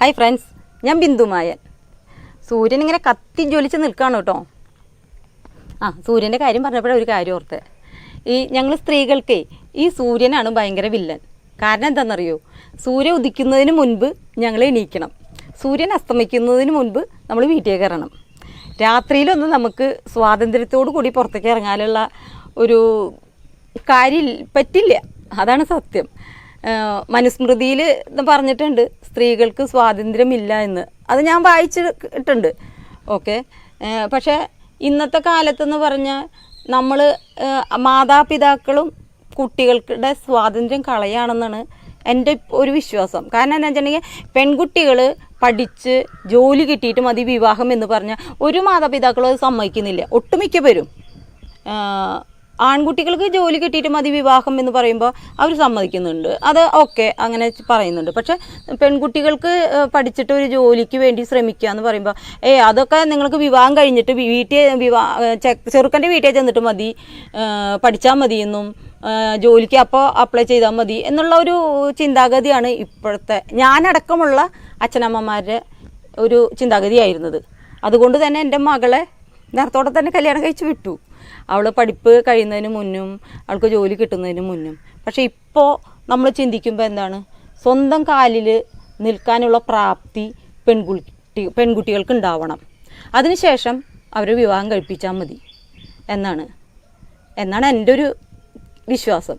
Hi friends, ഞാൻ ബിന്ദു മായൻ. സൂര്യൻ ഇങ്ങനെ കത്തി ജ്വലിച്ച് നിൽക്കുകയാണ് കേട്ടോ. സൂര്യൻ്റെ കാര്യം പറഞ്ഞപ്പോഴേ ഒരു കാര്യം ഓർത്ത്. ഞങ്ങൾ സ്ത്രീകൾക്ക് ഈ സൂര്യനാണ് ഭയങ്കര വില്ലൻ. കാരണം എന്താണെന്നറിയോ? സൂര്യൻ ഉദിക്കുന്നതിന് മുൻപ് ഞങ്ങൾ എണീക്കണം, സൂര്യൻ അസ്തമിക്കുന്നതിന് മുൻപ് നമ്മൾ വീട്ടിൽ കയറണം. രാത്രിയിലൊന്നും നമുക്ക് സ്വാതന്ത്ര്യത്തോടു കൂടി പുറത്തേക്ക് ഇറങ്ങാനുള്ള ഒരു കാര്യം പറ്റില്ല. അതാണ് സത്യം. മനുസ്മൃതിയിൽ പറഞ്ഞിട്ടുണ്ട് സ്ത്രീകൾക്ക് സ്വാതന്ത്ര്യമില്ല എന്ന്. അത് ഞാൻ വായിച്ചിട്ടുണ്ട്. ഓക്കെ. പക്ഷേ ഇന്നത്തെ കാലത്തെന്ന് പറഞ്ഞാൽ നമ്മൾ മാതാപിതാക്കളും കുട്ടികളുടെ സ്വാതന്ത്ര്യം കളയാണെന്നാണ് എൻ്റെ ഒരു വിശ്വാസം. കാരണം എന്താ വെച്ചിട്ടുണ്ടെങ്കിൽ പെൺകുട്ടികൾ പഠിച്ച് ജോലി കിട്ടിയിട്ട് മതി വിവാഹം എന്ന് പറഞ്ഞാൽ ഒരു മാതാപിതാക്കളും അത് സമ്മതിക്കുന്നില്ല. ഒട്ടുമിക്ക പേരും ആൺകുട്ടികൾക്ക് ജോലി കിട്ടിയിട്ട് മതി വിവാഹം എന്ന് പറയുമ്പോൾ അവർ സമ്മതിക്കുന്നുണ്ട്, അത് ഓക്കെ, അങ്ങനെ പറയുന്നുണ്ട്. പക്ഷേ പെൺകുട്ടികൾക്ക് പഠിച്ചിട്ട് ഒരു ജോലിക്ക് വേണ്ടി ശ്രമിക്കുക എന്ന് പറയുമ്പോൾ അതൊക്കെ നിങ്ങൾക്ക് വിവാഹം കഴിഞ്ഞിട്ട് ചെറുക്കൻ്റെ വീട്ടിൽ ചെന്നിട്ട് മതി, പഠിച്ചാൽ മതിയെന്നും ജോലിക്ക് അപ്പോൾ അപ്ലൈ ചെയ്താൽ മതി എന്നുള്ള ഒരു ചിന്താഗതിയാണ് ഇപ്പോഴത്തെ ഞാനടക്കമുള്ള അച്ഛനമ്മമാരുടെ ഒരു ചിന്താഗതിയായിരുന്നത്. അതുകൊണ്ട് തന്നെ എൻ്റെ മകളെ നേരത്തോടെ തന്നെ കല്യാണം കഴിച്ച് വിട്ടു. അവൾ പഠിപ്പ് കഴിയുന്നതിന് മുന്നും അവൾക്ക് ജോലി കിട്ടുന്നതിന് മുന്നും. പക്ഷേ ഇപ്പോൾ നമ്മൾ ചിന്തിക്കുമ്പോൾ എന്താണ്, സ്വന്തം കാലിൽ നിൽക്കാനുള്ള പ്രാപ്തി പെൺകുട്ടികൾക്ക് ഉണ്ടാവണം. അതിനുശേഷം അവർ വിവാഹം കഴിപ്പിച്ചാൽ മതി എന്നാണ് എൻ്റെ ഒരു വിശ്വാസം.